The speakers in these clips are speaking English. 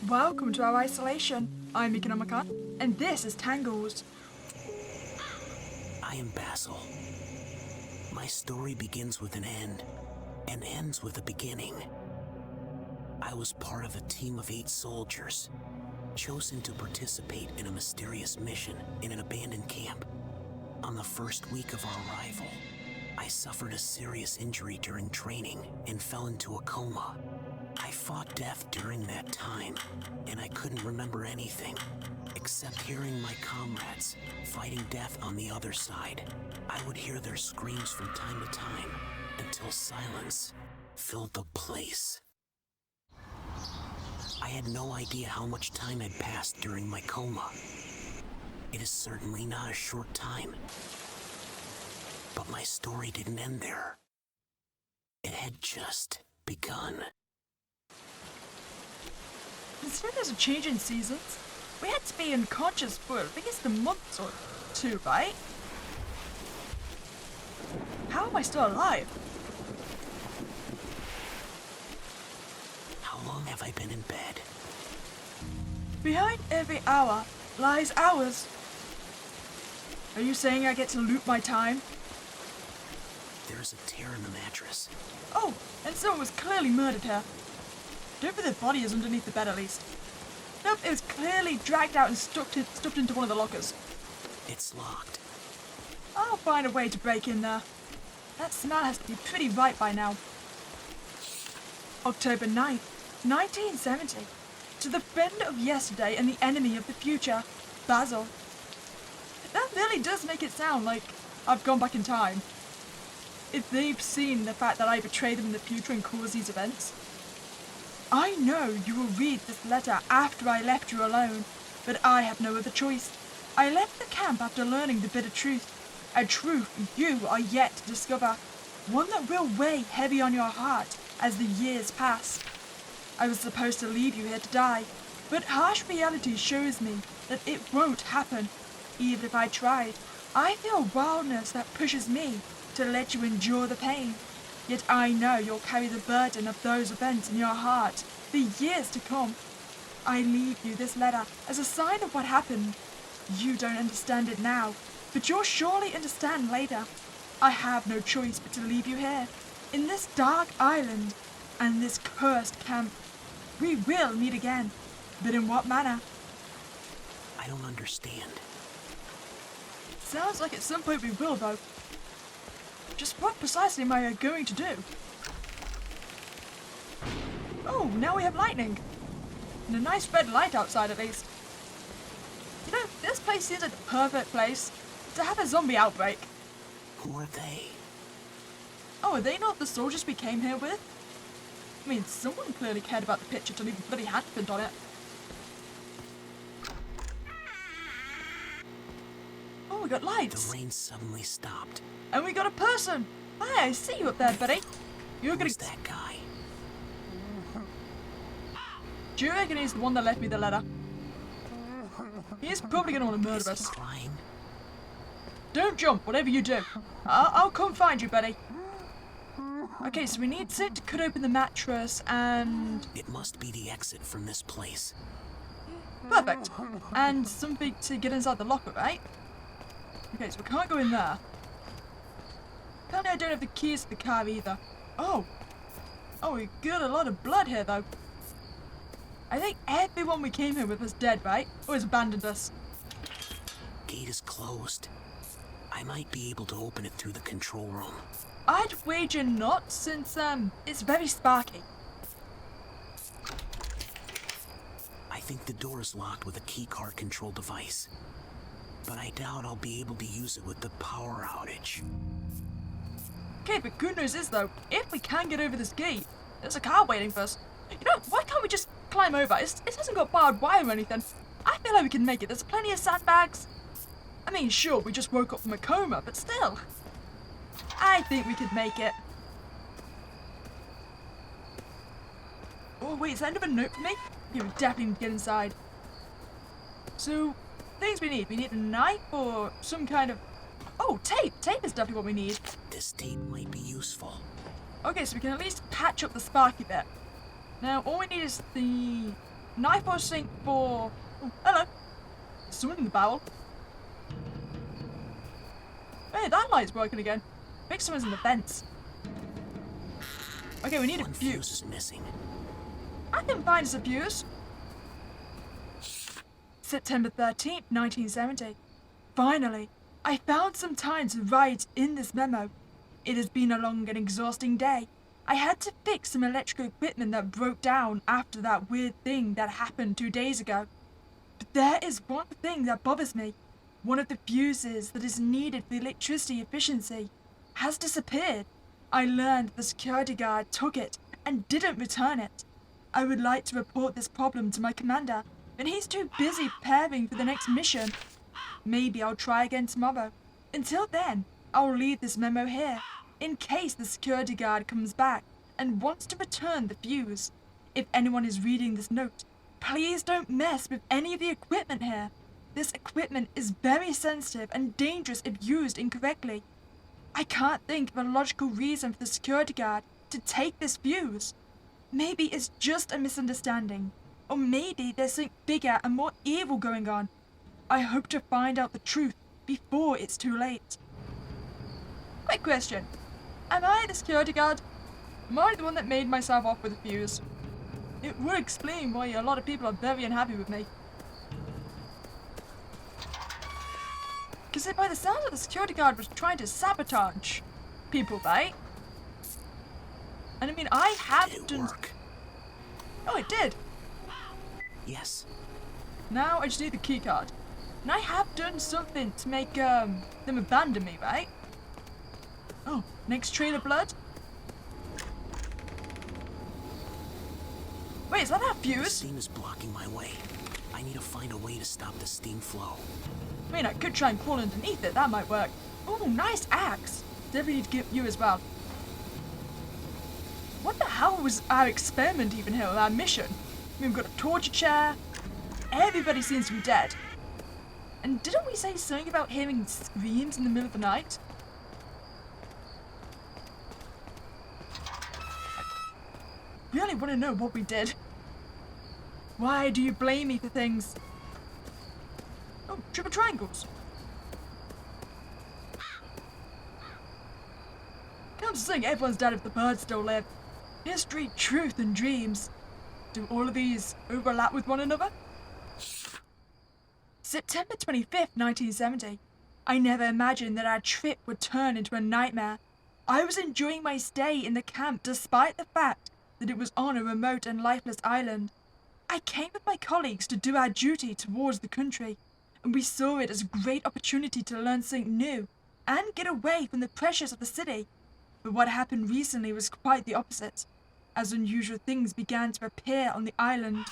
Welcome to our isolation. I'm Meeka Nomicon, and this is Tangles. I am Basil. My story begins with an end, and ends with a beginning. I was part of a team of 8 soldiers, chosen to participate in a mysterious mission in an abandoned camp. On the first week of our arrival, I suffered a serious injury during training and fell into a coma. I fought death during that time, and I couldn't remember anything, except hearing my comrades fighting death on the other side. I would hear their screams from time to time, until silence filled the place. I had no idea how much time had passed during my coma. It is certainly not a short time. But my story didn't end there. It had just begun. Instead, there's a change in seasons. We had to be unconscious for at least a month or two, right? How am I still alive? How long have I been in bed? Behind every hour lies hours. Are you saying I get to loop my time? There's a tear in the mattress. Oh, and someone was clearly murdered here. Don't think the body is underneath the bed at least. Nope, it was clearly dragged out and stuffed into one of the lockers. It's locked. I'll find a way to break in there. That smell has to be pretty ripe by now. October 9th, 1970. To the friend of yesterday and the enemy of the future, Basil. That really does make it sound like I've gone back in time. If they've seen the fact that I betrayed them in the future and caused these events. I know you will read this letter after I left you alone, but I have no other choice. I left the camp after learning the bitter truth, a truth you are yet to discover, one that will weigh heavy on your heart as the years pass. I was supposed to leave you here to die, but harsh reality shows me that it won't happen. Even if I tried, I feel wildness that pushes me to let you endure the pain. Yet I know you'll carry the burden of those events in your heart for years to come. I leave you this letter as a sign of what happened. You don't understand it now, but you'll surely understand later. I have no choice but to leave you here, in this dark island, and this cursed camp. We will meet again, but in what manner? I don't understand. Sounds like at some point we will, though. Just what precisely am I going to do? Oh, now we have lightning. And a nice red light outside at least. You know, this place seems like the perfect place to have a zombie outbreak. Who are they? Oh, are they not the soldiers we came here with? I mean, someone clearly cared about the picture to leave a bloody handprint on it. Oh, we got lights. The rain suddenly stopped. And we got a person! Hi, I see you up there, buddy. You're gonna... Who's that guy? Do you reckon he's the one that left me the letter? He's probably gonna want to murder us. Crying? Don't jump, whatever you do. I'll come find you, buddy. Okay, so we need Sid to cut open the mattress and... It must be the exit from this place. Perfect. And something to get inside the locker, right? Okay, so we can't go in there. Apparently I don't have the keys to the car either. Oh, we got a lot of blood here though. I think everyone we came here with was dead, right? Or has abandoned us. Gate is closed. I might be able to open it through the control room. I'd wager not, since, it's very sparky. I think the door is locked with a keycard control device. But I doubt I'll be able to use it with the power outage. Okay, but good news is though, if we can get over this gate, there's a car waiting for us. You know, why can't we just climb over? It hasn't got barbed wire or anything. I feel like we can make it. There's plenty of sandbags. I mean, sure, we just woke up from a coma, but still. I think we could make it. Oh wait, is that another note for me? Yeah, we definitely need to get inside. So, things we need. We need a knife or some kind of... Oh, tape! Tape is definitely what we need. This tape might be useful. Okay, so we can at least patch up the sparky bit. Now, all we need is the Knife or sink for... Oh, hello. There's someone in the barrel. Hey, that light's working again. I think someone's in the fence. Okay, we need a One fuse. fuse is missing. I can find us a fuse. September 13th, 1970. Finally, I found some time to write in this memo. It has been a long and exhausting day. I had to fix some electrical equipment that broke down after that weird thing that happened 2 days ago. But there is one thing that bothers me. One of the fuses that is needed for electricity efficiency has disappeared. I learned the security guard took it and didn't return it. I would like to report this problem to my commander, but he's too busy preparing for the next mission. Maybe I'll try again tomorrow. Until then, I'll leave this memo here, in case the security guard comes back and wants to return the fuse. If anyone is reading this note, please don't mess with any of the equipment here. This equipment is very sensitive and dangerous if used incorrectly. I can't think of a logical reason for the security guard to take this fuse. Maybe it's just a misunderstanding, or maybe there's something bigger and more evil going on. I hope to find out the truth before it's too late. Quick question. Am I the security guard? Am I the one that made myself off with the fuse? It would explain why a lot of people are very unhappy with me. Because by the sounds of the security guard was trying to sabotage people, right? And I mean, I have Did it done... work? Oh, it did. Yes. Now I just need the key card. And I have done something to make them abandon me, right? Oh, next trail of blood? Wait, is that our The fuse? steam is blocking my way. I need to find a way to stop the steam flow. I mean, I could try and crawl underneath it, that might work. Oh, nice axe. Definitely need to give you as well. What the hell was our experiment even here, our mission? I mean, we've got a torture chair. Everybody seems to be dead. And didn't we say something about hearing screams in the middle of the night? I really want to know what we did. Why do you blame me for things? Oh, triple triangles. Come to think, everyone's dead if the birds still live. History, truth, and dreams. Do all of these overlap with one another? September 25th, 1970. I never imagined that our trip would turn into a nightmare. I was enjoying my stay in the camp despite the fact that it was on a remote and lifeless island. I came with my colleagues to do our duty towards the country, and we saw it as a great opportunity to learn something new and get away from the pressures of the city. But what happened recently was quite the opposite, as unusual things began to appear on the island.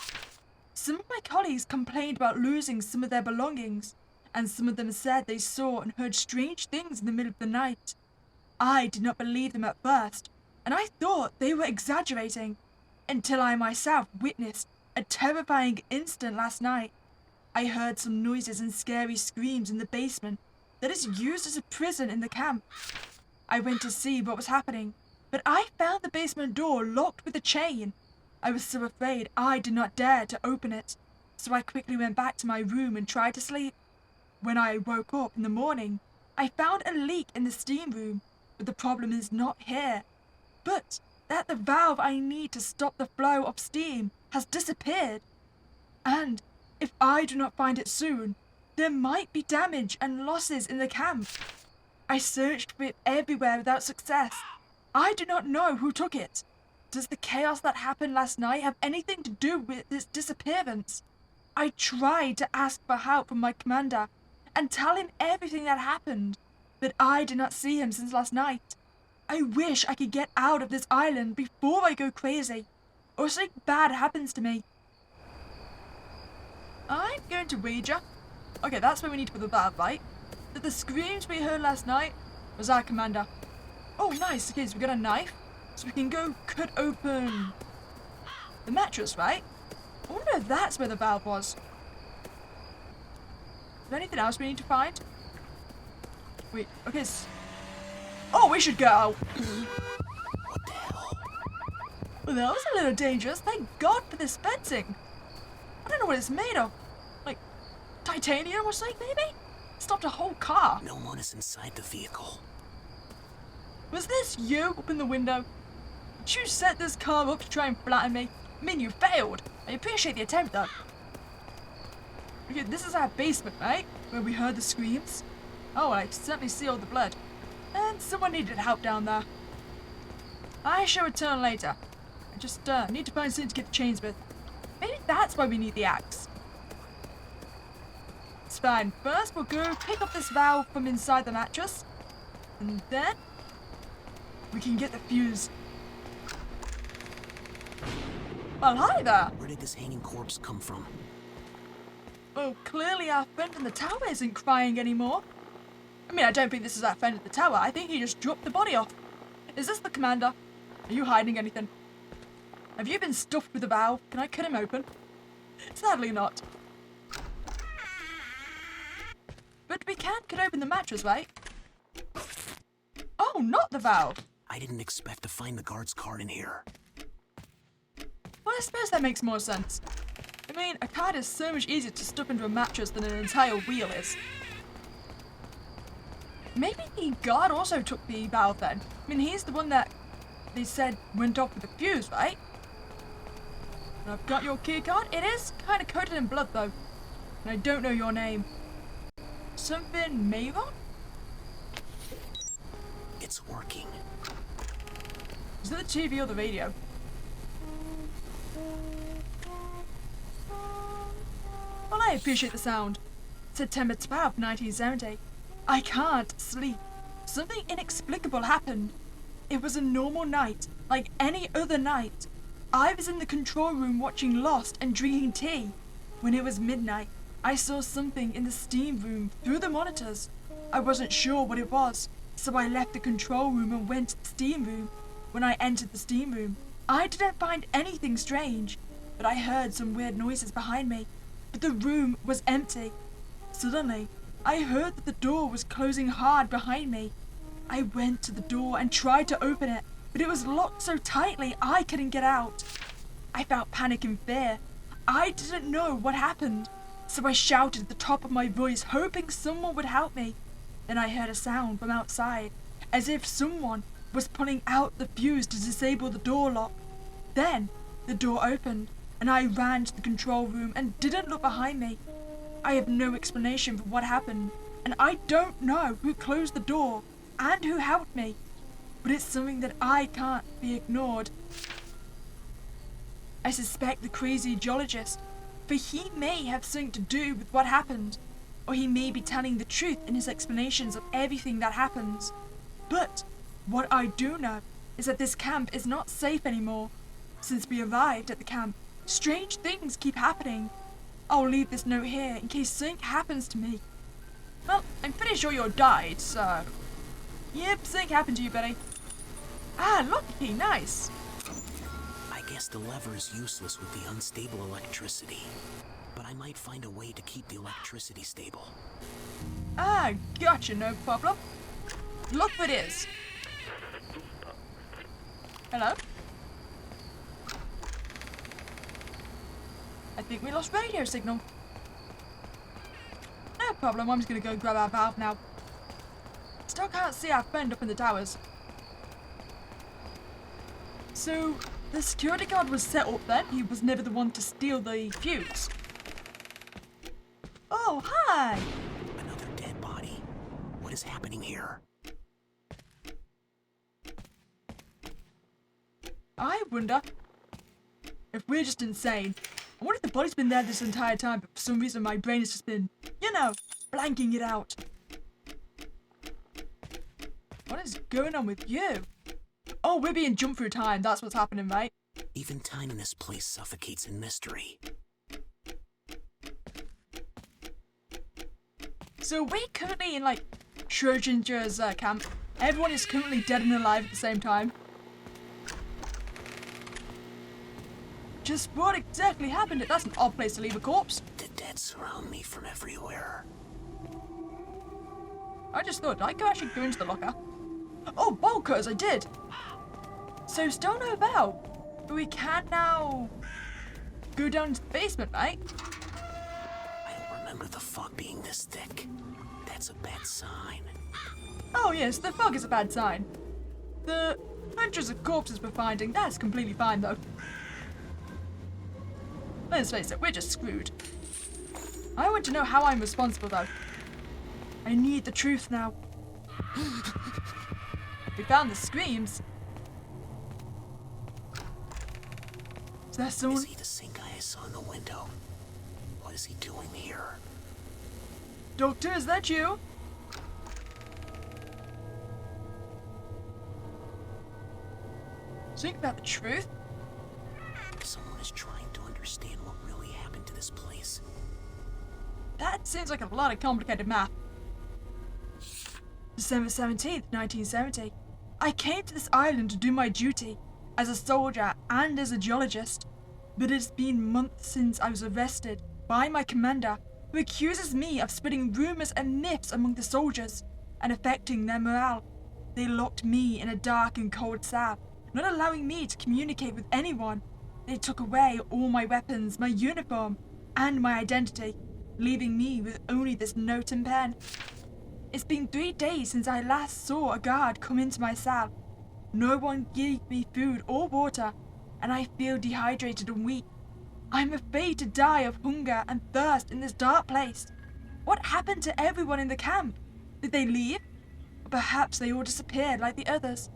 Some of my colleagues complained about losing some of their belongings, and some of them said they saw and heard strange things in the middle of the night. I did not believe them at first, and I thought they were exaggerating, until I myself witnessed a terrifying incident last night. I heard some noises and scary screams in the basement that is used as a prison in the camp. I went to see what was happening, but I found the basement door locked with a chain. I was so afraid I did not dare to open it, so I quickly went back to my room and tried to sleep. When I woke up in the morning, I found a leak in the steam room, but the problem is not here, but that the valve I need to stop the flow of steam has disappeared. And if I do not find it soon, there might be damage and losses in the camp. I searched for it everywhere without success. I do not know who took it. Does the chaos that happened last night have anything to do with its disappearance? I tried to ask for help from my commander and tell him everything that happened, but I did not see him since last night. I wish I could get out of this island before I go crazy, or something bad happens to me. I'm going to wager. Okay, that's where we need to put the valve, right? That the screams we heard last night was our commander. Oh, nice. Okay, so we got a knife, so we can go cut open the mattress, right? I wonder if that's where the valve was. Is there anything else we need to find? Wait, okay. Oh, we should go. What the hell? Well, that was a little dangerous. Thank God for this fencing. what it's made of. Like, titanium or something, maybe? Stopped a whole car. No one is inside the vehicle. Was this you up in the window? Did you set this car up to try and flatten me? I mean, you failed. I appreciate the attempt, though. Okay, this is our basement, right? Where we heard the screams. Oh, I certainly see all the blood. And someone needed help down there. I shall return later. I just need to find something to get the chains with. Maybe that's why we need the axe. It's fine. First, we'll go pick up this valve from inside the mattress. And then we can get the fuse. Well, hi there. Where did this hanging corpse come from? Oh, clearly our friend in the tower isn't crying anymore. I mean, I don't think this is our friend at the tower. I think he just dropped the body off. Is this the commander? Are you hiding anything? Have you been stuffed with a valve? Can I cut him open? Sadly not. But we can cut open the mattress, right? Oh, not the valve. I didn't expect to find the guard's card in here. Well, I suppose that makes more sense. I mean, a card is so much easier to stuff into a mattress than an entire wheel is. Maybe the guard also took the valve then. I mean, he's the one that they said went off with the fuse, right? And I've got your key card. It is kind of coated in blood, though. And I don't know your name. Something Mayron? It's working. Is it the TV or the radio? Well, I appreciate the sound. September 12th, 1970. I can't sleep. Something inexplicable happened. It was a normal night, like any other night. I was in the control room watching Lost and drinking tea. When it was midnight, I saw something in the steam room through the monitors. I wasn't sure what it was, so I left the control room and went to the steam room. When I entered the steam room, I didn't find anything strange, but I heard some weird noises behind me. But the room was empty. Suddenly, I heard that the door was closing hard behind me. I went to the door and tried to open it, but it was locked so tightly I couldn't get out. I felt panic and fear. I didn't know what happened, so I shouted at the top of my voice, hoping someone would help me. Then I heard a sound from outside, as if someone was pulling out the fuse to disable the door lock. Then the door opened, and I ran to the control room and didn't look behind me. I have no explanation for what happened, and I don't know who closed the door and who helped me, but it's something that I can't be ignored. I suspect the crazy geologist, for he may have something to do with what happened, or he may be telling the truth in his explanations of everything that happens. But what I do know is that this camp is not safe anymore. Since we arrived at the camp, strange things keep happening. I'll leave this note here in case something happens to me. Well, I'm pretty sure you died, so... Yep, something happened to you, buddy. Ah, lucky, nice. I guess the lever is useless with the unstable electricity. But I might find a way to keep the electricity stable. Ah, gotcha, no problem. Look what it is. Hello? I think we lost radio signal. No problem, I'm just gonna go grab our valve now. Still can't see our friend up in the towers. So, the security guard was set up then? He was never the one to steal the fuse? Oh, hi! Another dead body. What is happening here? I wonder if we're just insane. I wonder if the body's been there this entire time, but for some reason my brain has just been, you know, blanking it out. What is going on with you? Oh, we're being jumped through time. That's what's happening, right? Even time in this place suffocates in mystery. So we're currently in, like, Schrodinger's camp. Everyone is currently dead and alive at the same time. Just what exactly happened? That's an odd place to leave a corpse. The dead surround me from everywhere. I just thought I could actually go into the locker. Oh, bonkers, I did. So still no bell, but we can now go down to the basement, right? I don't remember the fog being this thick. That's a bad sign. Oh yes, the fog is a bad sign. The hundreds of corpses we're finding, that's completely fine though. Let's face it, we're just screwed. I want to know how I'm responsible though. I need the truth now. We found the screams. Is there someone? Is he the same guy I saw in the window? What is he doing here? Doctor, is that you? Think about the truth? Someone is trying to understand what really happened to this place. That seems like a lot of complicated math. December 17th, 1970. I came to this island to do my duty as a soldier and as a geologist, but it's been months since I was arrested by my commander, who accuses me of spreading rumors and myths among the soldiers and affecting their morale. They locked me in a dark and cold cell, not allowing me to communicate with anyone. They took away all my weapons, my uniform, and my identity, leaving me with only this note and pen. It's been 3 days since I last saw a guard come into my cell. No one gave me food or water, and I feel dehydrated and weak. I'm afraid to die of hunger and thirst in this dark place. What happened to everyone in the camp? Did they leave? Or perhaps they all disappeared like the others?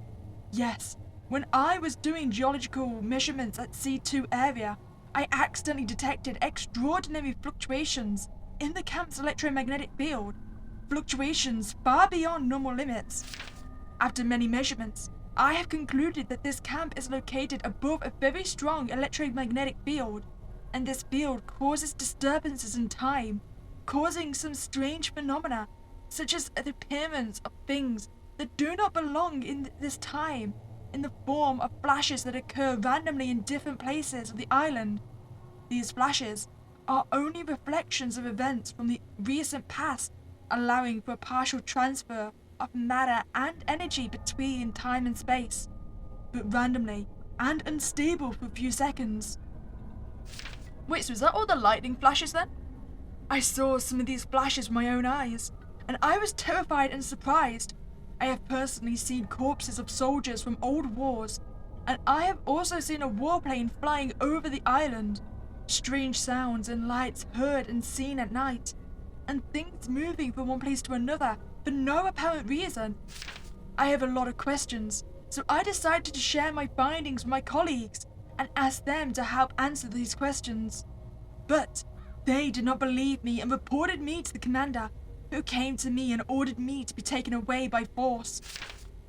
Yes, when I was doing geological measurements at C2 area, I accidentally detected extraordinary fluctuations in the camp's electromagnetic field. Fluctuations far beyond normal limits. After many measurements, I have concluded that this camp is located above a very strong electromagnetic field, and this field causes disturbances in time, causing some strange phenomena, such as the appearance of things that do not belong in this time, in the form of flashes that occur randomly in different places of the island. These flashes are only reflections of events from the recent past, allowing for a partial transfer of matter and energy between time and space, but randomly and unstable for a few seconds. Wait, so is that all the lightning flashes then? I saw some of these flashes with my own eyes, and I was terrified and surprised. I have personally seen corpses of soldiers from old wars, and I have also seen a warplane flying over the island. Strange sounds and lights heard and seen at night, and things moving from one place to another for no apparent reason. I have a lot of questions, so I decided to share my findings with my colleagues and ask them to help answer these questions. But they did not believe me and reported me to the commander, who came to me and ordered me to be taken away by force.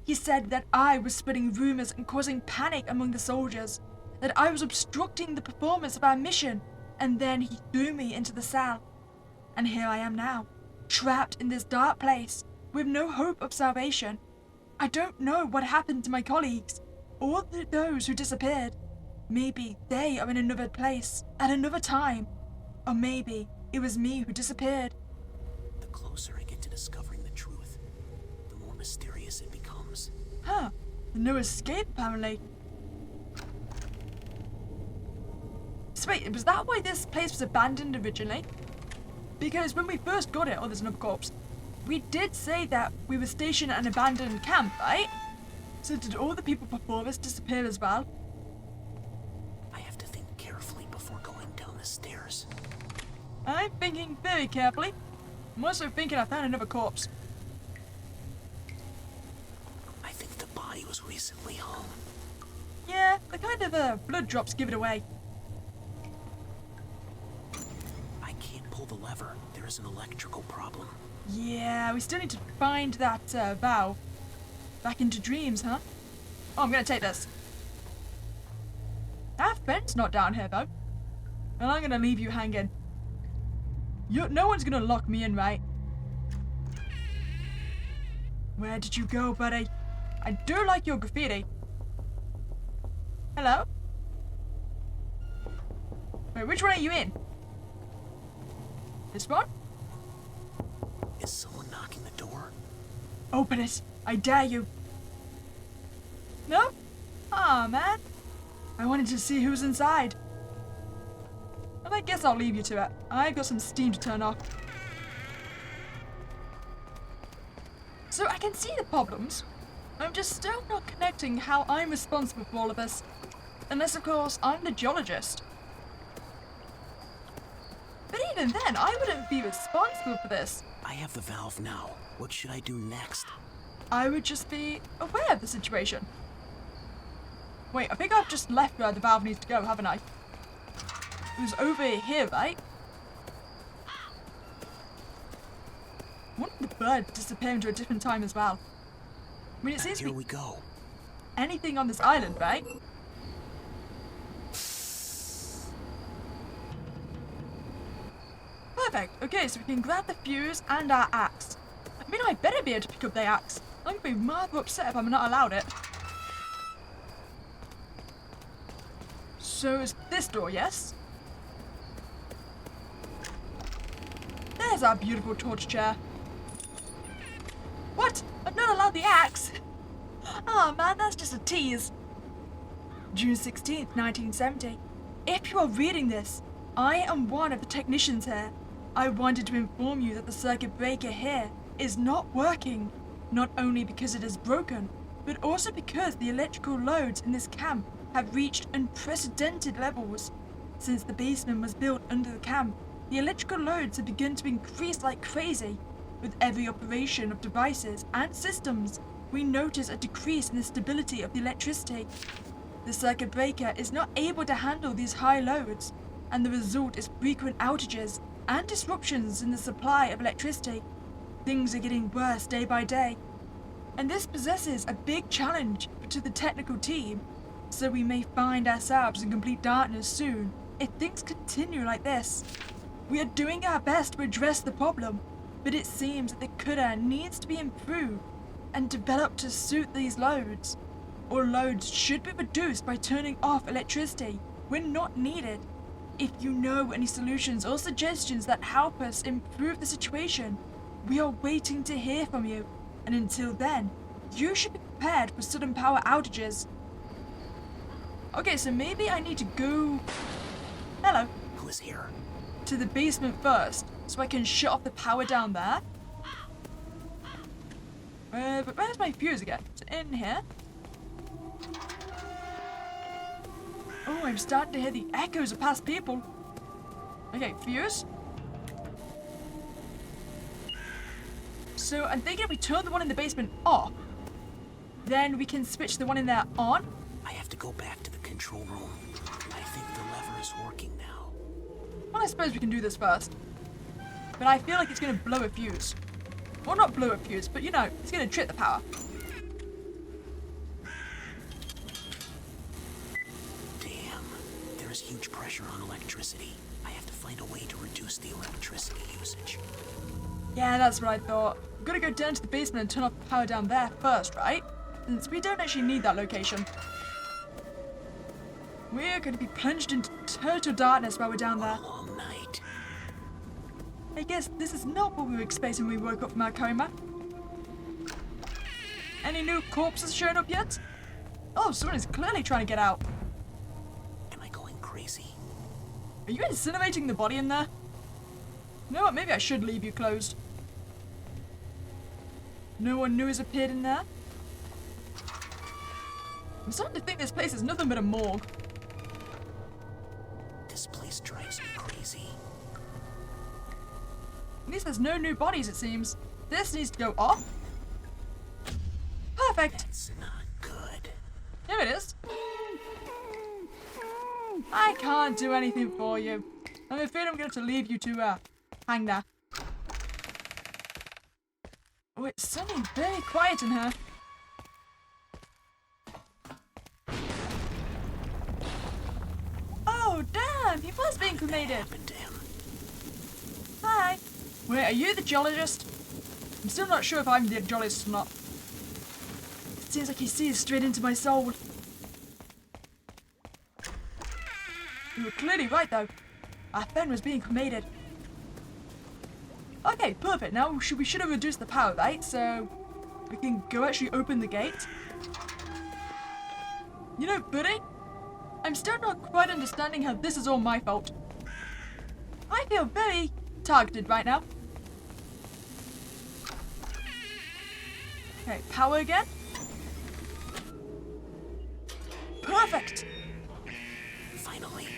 He said that I was spreading rumors and causing panic among the soldiers, that I was obstructing the performance of our mission, and then he threw me into the cell. And here I am now, trapped in this dark place with no hope of salvation. I don't know what happened to my colleagues, or those who disappeared. Maybe they are in another place, at another time. Or maybe it was me who disappeared. The closer I get to discovering the truth, the more mysterious it becomes. Huh, no escape apparently. So wait, was that why this place was abandoned originally? Because when we first got it, oh there's another corpse, we did say that we were stationed at an abandoned camp, right? So did all the people before us disappear as well? I have to think carefully before going down the stairs. I'm thinking very carefully. I'm also thinking I found another corpse. I think the body was recently hung. Yeah, the kind of blood drops give it away. I can't pull the lever. There is an electrical problem. Yeah, we still need to find that valve. Back into dreams, huh? Oh, I'm gonna take this. Our friend's not down here, though. And I'm gonna leave you hanging. No one's gonna lock me in, right? Where did you go, buddy? I do like your graffiti. Hello? Wait, which one are you in? This one? Is someone knocking the door? Open it. I dare you. No? Aw, man. I wanted to see who's inside. And I guess I'll leave you to it. I've got some steam to turn off. So I can see the problems. I'm just still not connecting how I'm responsible for all of this. Unless, of course, I'm the geologist. But even then, I wouldn't be responsible for this. I have the valve now. What should I do next? I would just be aware of the situation. Wait, I think I've just left where the valve needs to go, haven't I? It was over here, right? One of the birds disappeared into a different time as well. I mean, it seems Here we go. anything on this island, right? Perfect. Okay, so we can grab the fuse and our axe. I mean, I better be able to pick up the axe. I'm gonna be rather upset if I'm not allowed it. So it's this door, yes? There's our beautiful torch chair. What? I'm not allowed the axe? Oh man, that's just a tease. June 16th, 1970. If you are reading this, I am one of the technicians here. I wanted to inform you that the circuit breaker here is not working, not only because it is broken, but also because the electrical loads in this camp have reached unprecedented levels. Since the basement was built under the camp, the electrical loads have begun to increase like crazy. With every operation of devices and systems, we notice a decrease in the stability of the electricity. The circuit breaker is not able to handle these high loads, and the result is frequent outages and disruptions in the supply of electricity. Things are getting worse day by day, and this possesses a big challenge to the technical team, so we may find ourselves in complete darkness soon if things continue like this. We are doing our best to address the problem, but it seems that the cutter needs to be improved and developed to suit these loads. Or loads should be reduced by turning off electricity when not needed. If you know any solutions or suggestions that help us improve the situation, we are waiting to hear from you. And until then, you should be prepared for sudden power outages. Okay, so maybe I need to go... Hello. Who is here? To the basement first, so I can shut off the power down there. But where's my fuse again? It's in here. Oh, I'm starting to hear the echoes of past people. Okay, fuse. So I'm thinking if we turn the one in the basement off, then we can switch the one in there on. I have to go back to the control room. I think the lever is working now. Well, I suppose we can do this first. But I feel like it's going to blow a fuse. Well, not blow a fuse, but you know, it's going to trip the power. Damn, there is huge pressure on electricity. I have to find a way to reduce the electricity usage. Yeah, that's what I thought. We've got to go down to the basement and turn off the power down there first, right? Since we don't actually need that location. We're going to be plunged into total darkness while we're down there. A long night. I guess this is not what we were expecting when we woke up from our coma. Any new corpses showing up yet? Oh, someone is clearly trying to get out. Am I going crazy? Are you incinerating the body in there? You know what, maybe I should leave you closed. No one new has appeared in there? I'm starting to think this place is nothing but a morgue. This place drives me crazy. At least there's no new bodies, it seems. This needs to go off. Perfect. It's not good. Here it is. I can't do anything for you. I'm afraid I'm going to leave you to hang there. Oh, it's suddenly very quiet in here. Oh, damn! He was being cremated. What happened to him? Hi. Wait, are you the geologist? I'm still not sure if I'm the geologist or not. It seems like he sees straight into my soul. You were clearly right, though. Our friend was being cremated. Okay, perfect. Now we should have reduced the power, right? So we can go actually open the gate. You know, buddy, I'm still not quite understanding how this is all my fault. I feel very targeted right now. Okay, power again. Perfect! Finally.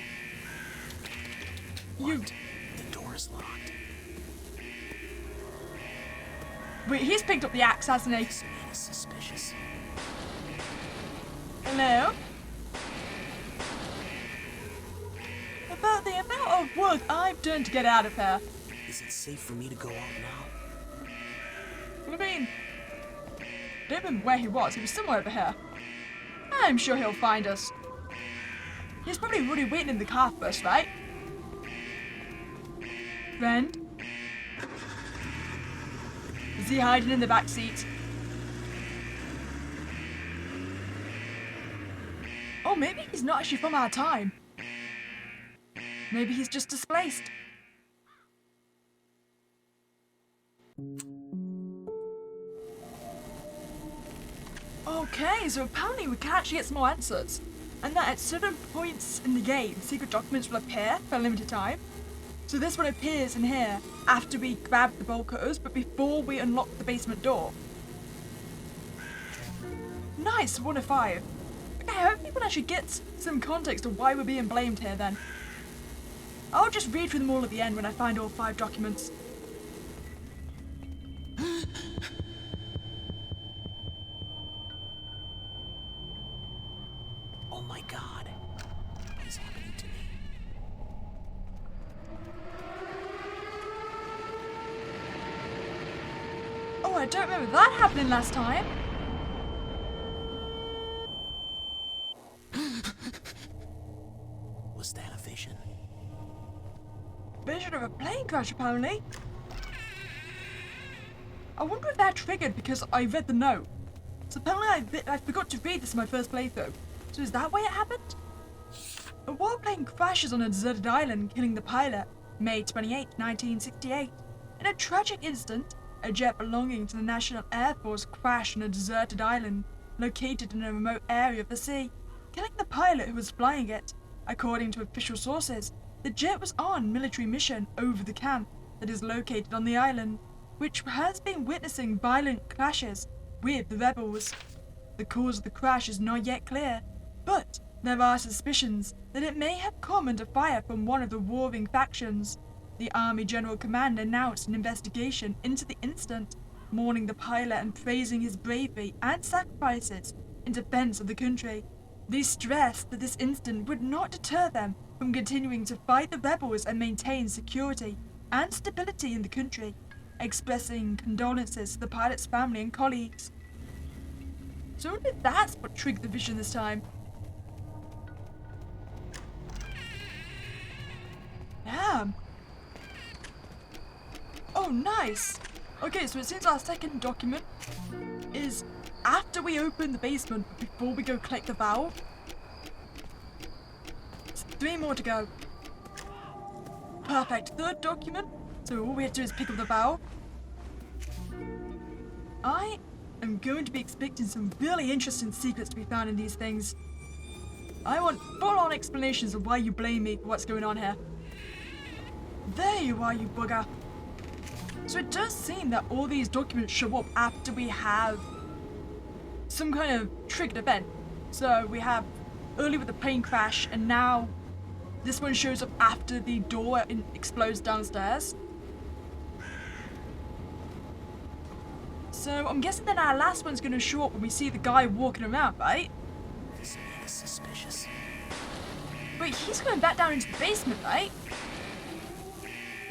You... The door is locked. Wait, he's picked up the axe, hasn't he? This man is suspicious. Hello? About the amount of work I've done to get out of here. Is it safe for me to go out now? What do you mean? I don't remember where he was. He was somewhere over here. I'm sure he'll find us. He's probably already waiting in the car for us, right? Friend? Is he hiding in the back seat? Oh, maybe he's not actually from our time. Maybe he's just displaced. Okay, so apparently we can actually get some more answers. And that at certain points in the game, secret documents will appear for a limited time. So this one appears in here after we grab the bolt cutters, but before we unlock the basement door. Nice, 1 of 5. Okay, I hope people actually get some context of why we're being blamed here then. I'll just read through them all at the end when I find all 5 documents. Oh my god. What is happening to me? Oh, I don't remember that happening last time. Was that a vision? Vision of a plane crash, apparently. I wonder if that triggered because I read the note. So apparently I forgot to read this in my first playthrough. So is that why it happened? A warplane crashes on a deserted island, killing the pilot, May 28, 1968. In a tragic incident, a jet belonging to the National Air Force crashed on a deserted island, located in a remote area of the sea, killing the pilot who was flying it. According to official sources, the jet was on military mission over the camp that is located on the island, which has been witnessing violent clashes with the rebels. The cause of the crash is not yet clear, but there are suspicions that it may have come under fire from one of the warring factions. The Army General Command announced an investigation into the incident, mourning the pilot and praising his bravery and sacrifices in defense of the country. They stressed that this incident would not deter them from continuing to fight the rebels and maintain security and stability in the country, expressing condolences to the pilot's family and colleagues. So I wonder if that's what triggered the vision this time. Damn. Oh, nice. Okay, so it seems our second document is after we open the basement, before we go collect the valve. It's 3 more to go. Perfect. Third document. So all we have to do is pick up the valve. I am going to be expecting some really interesting secrets to be found in these things. I want full-on explanations of why you blame me for what's going on here. There you are, you bugger. So it does seem that all these documents show up after we have some kind of triggered event. So we have early with the plane crash, and now this one shows up after the door explodes downstairs. So I'm guessing that our last one's going to show up when we see the guy walking around, right? This man is suspicious. Wait, he's going back down into the basement, right?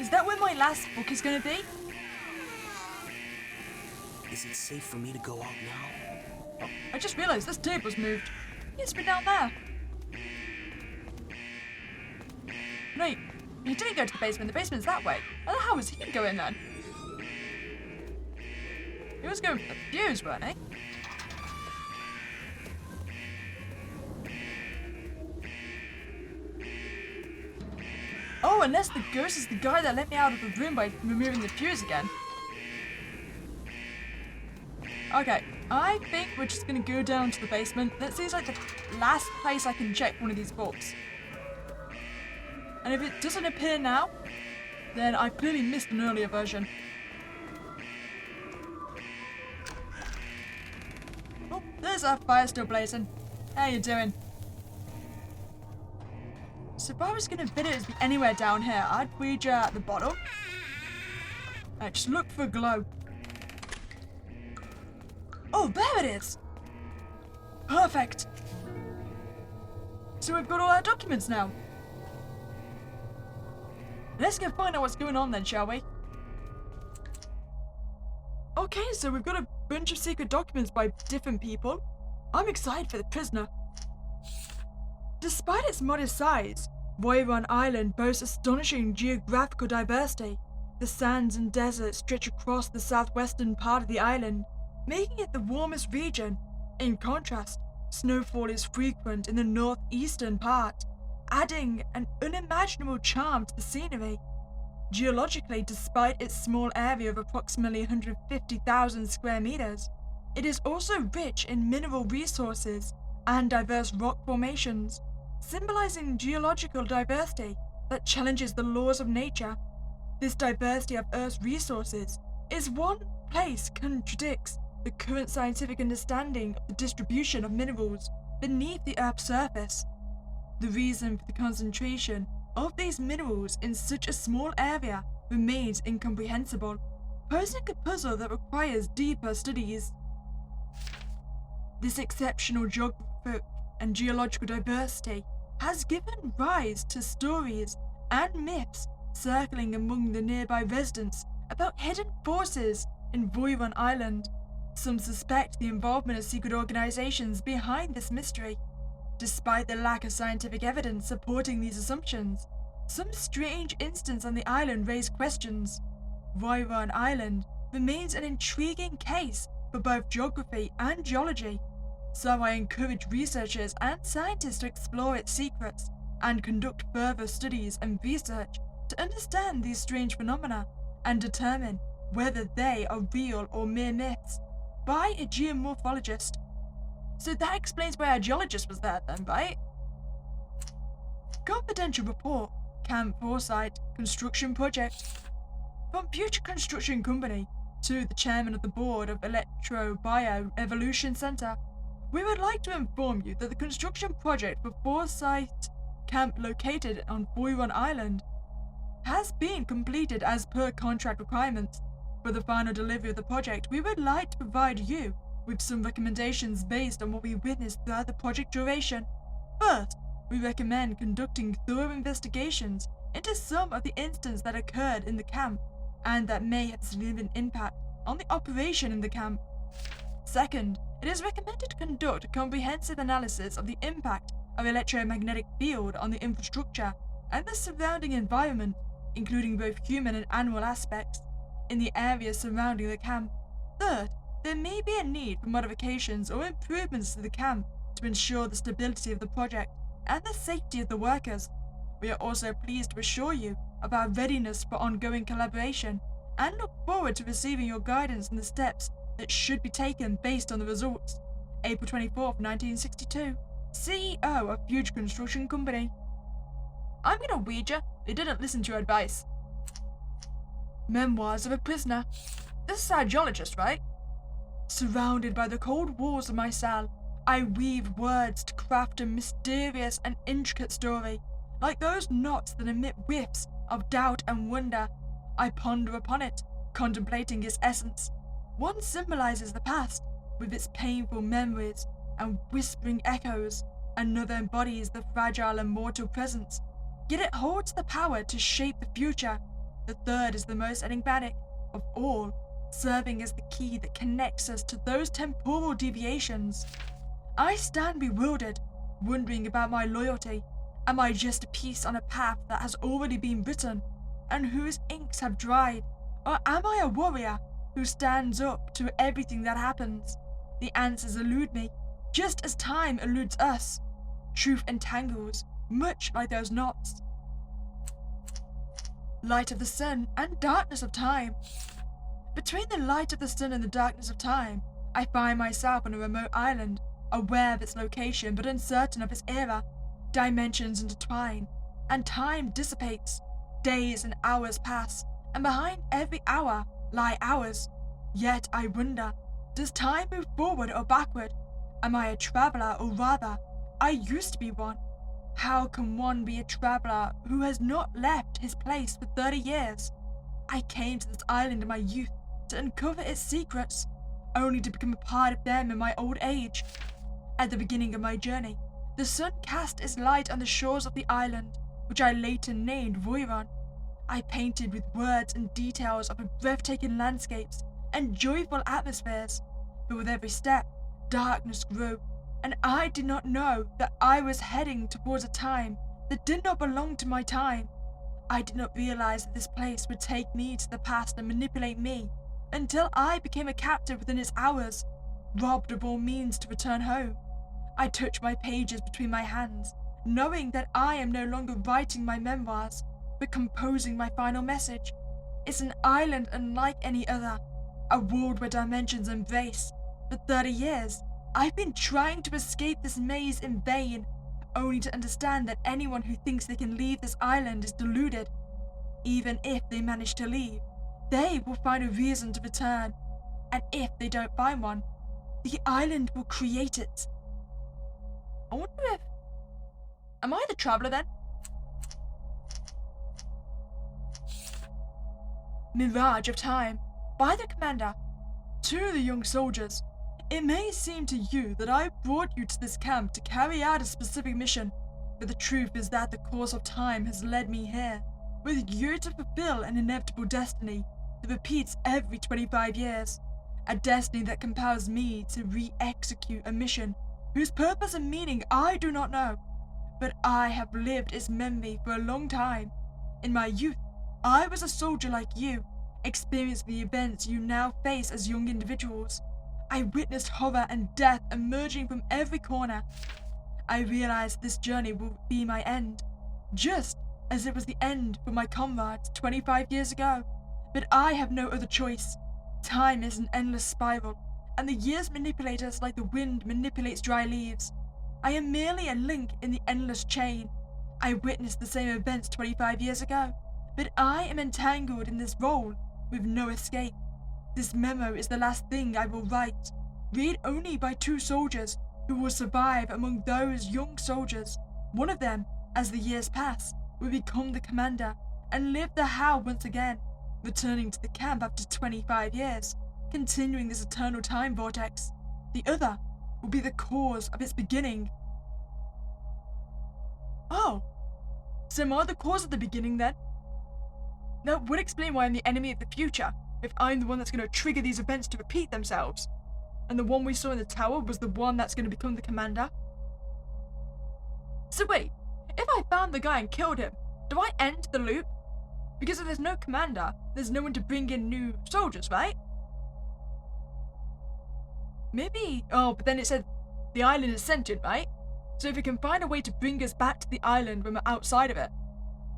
Is that where my last book is going to be? Is it safe for me to go out now? Oh, I just realised this table's moved. He used to be down there. Wait, he didn't go to the basement. The basement's that way. Where the hell was he going then? He was going for the fuse, weren't he? Oh, unless the ghost is the guy that let me out of the room by removing the fuse again. Okay, I think we're just gonna go down to the basement. That seems like the last place I can check one of these books. And if it doesn't appear now, then I clearly missed an earlier version. Oh, there's our fire still blazing. How you doing? So if I was gonna fit it anywhere down here, I'd wager at the bottom. Just look for a glow. Oh, there it is! Perfect! So we've got all our documents now. Let's go find out what's going on then, shall we? Okay, so we've got a bunch of secret documents by different people. I'm excited for the prisoner. Despite its modest size, Voiron Island boasts astonishing geographical diversity. The sands and deserts stretch across the southwestern part of the island, making it the warmest region. In contrast, snowfall is frequent in the northeastern part, adding an unimaginable charm to the scenery. Geologically, despite its small area of approximately 150,000 square meters, it is also rich in mineral resources and diverse rock formations, symbolizing geological diversity that challenges the laws of nature. This diversity of Earth's resources is one place contradicts the current scientific understanding of the distribution of minerals beneath the Earth's surface. The reason for the concentration of these minerals in such a small area remains incomprehensible, posing a puzzle that requires deeper studies. This exceptional geographic and geological diversity has given rise to stories and myths circling among the nearby residents about hidden forces in Voiron Island. Some suspect the involvement of secret organizations behind this mystery. Despite the lack of scientific evidence supporting these assumptions, some strange incidents on the island raise questions. Voiron Island remains an intriguing case for both geography and geology, so I encourage researchers and scientists to explore its secrets and conduct further studies and research to understand these strange phenomena and determine whether they are real or mere myths by a geomorphologist. So that explains why our geologist was there then, right? Confidential report, Camp Foresight Construction Project. From Future Construction Company to the chairman of the board of Electro Bio Evolution Center, we would like to inform you that the construction project for Foresight Camp located on Voiron Island has been completed as per contract requirements. For the final delivery of the project, we would like to provide you with some recommendations based on what we witnessed throughout the project duration. First, we recommend conducting thorough investigations into some of the incidents that occurred in the camp and that may have significant impact on the operation in the camp. Second, it is recommended to conduct a comprehensive analysis of the impact of electromagnetic field on the infrastructure and the surrounding environment, including both human and animal aspects, in the areas surrounding the camp. Third, there may be a need for modifications or improvements to the camp to ensure the stability of the project and the safety of the workers. We are also pleased to assure you of our readiness for ongoing collaboration and look forward to receiving your guidance on the steps that should be taken based on the results. April 24th, 1962, CEO of Future Construction Company. I'm gonna wager they didn't listen to your advice. Memoirs of a Prisoner. This is our geologist, right? Surrounded by the cold walls of my cell, I weave words to craft a mysterious and intricate story. Like those knots that emit whiffs of doubt and wonder, I ponder upon it, contemplating its essence. One symbolizes the past, with its painful memories and whispering echoes. Another embodies the fragile and mortal present, yet it holds the power to shape the future. The third is the most enigmatic of all, serving as the key that connects us to those temporal deviations. I stand bewildered, wondering about my loyalty. Am I just a piece on a path that has already been written, and whose inks have dried? Or am I a warrior who stands up to everything that happens? The answers elude me, just as time eludes us. Truth entangles, much like those knots. Light of the sun and darkness of time. Between the light of the sun and the darkness of time, I find myself on a remote island, aware of its location but uncertain of its era. Dimensions intertwine, and time dissipates. Days and hours pass, and behind every hour lie hours. Yet I wonder, does time move forward or backward? Am I a traveller, or rather, I used to be one? How can one be a traveller who has not left his place for 30 years? I came to this island in my youth to uncover its secrets, only to become a part of them in my old age. At the beginning of my journey, the sun cast its light on the shores of the island, which I later named Voiron. I painted with words and details of breathtaking landscapes and joyful atmospheres, but with every step, darkness grew, and I did not know that I was heading towards a time that did not belong to my time. I did not realize that this place would take me to the past and manipulate me until I became a captive within its hours, robbed of all means to return home. I touch my pages between my hands, knowing that I am no longer writing my memoirs, but composing my final message. It's an island unlike any other, a world where dimensions embrace. For 30 years, I've been trying to escape this maze in vain, only to understand that anyone who thinks they can leave this island is deluded. Even if they manage to leave, they will find a reason to return, and if they don't find one, the island will create it. I wonder if... Am I the traveller then? Mirage of Time, by the Commander. To the young soldiers, it may seem to you that I brought you to this camp to carry out a specific mission, but the truth is that the course of time has led me here, with you to fulfill an inevitable destiny that repeats every 25 years, a destiny that compels me to re-execute a mission whose purpose and meaning I do not know, but I have lived its memory for a long time. In my youth, I was a soldier like you, experienced the events you now face as young individuals. I witnessed horror and death emerging from every corner. I realized this journey will be my end, just as it was the end for my comrades 25 years ago. But I have no other choice. Time is an endless spiral, and the years manipulate us like the wind manipulates dry leaves. I am merely a link in the endless chain. I witnessed the same events 25 years ago, but I am entangled in this role with no escape. This memo is the last thing I will write, read only by 2 soldiers who will survive among those young soldiers. One of them, as the years pass, will become the commander and live the how once again, returning to the camp after 25 years, continuing this eternal time vortex. The other will be the cause of its beginning. Oh, so am I the cause of the beginning then? That would explain why I'm the enemy of the future, if I'm the one that's going to trigger these events to repeat themselves. And the one we saw in the tower was the one that's going to become the commander. So wait, if I found the guy and killed him, do I end the loop? Because if there's no commander, there's no one to bring in new soldiers, right? Maybe... Oh, but then it said the island is sentient, right? So if it can find a way to bring us back to the island when we're outside of it,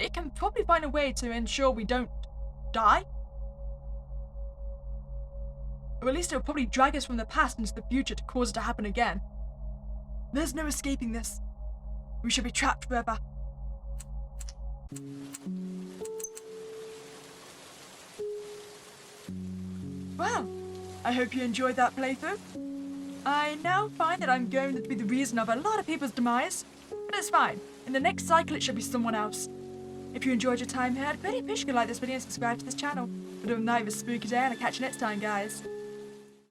it can probably find a way to ensure we don't die. Or at least it'll probably drag us from the past into the future to cause it to happen again. There's no escaping this. We should be trapped forever. Well, I hope you enjoyed that playthrough. I now find that I'm going to be the reason of a lot of people's demise, but it's fine. In the next cycle it should be someone else. If you enjoyed your time here, I'd really appreciate you like this video and subscribe to this channel. But other than that, it was a spooky day and I'll catch you next time, guys.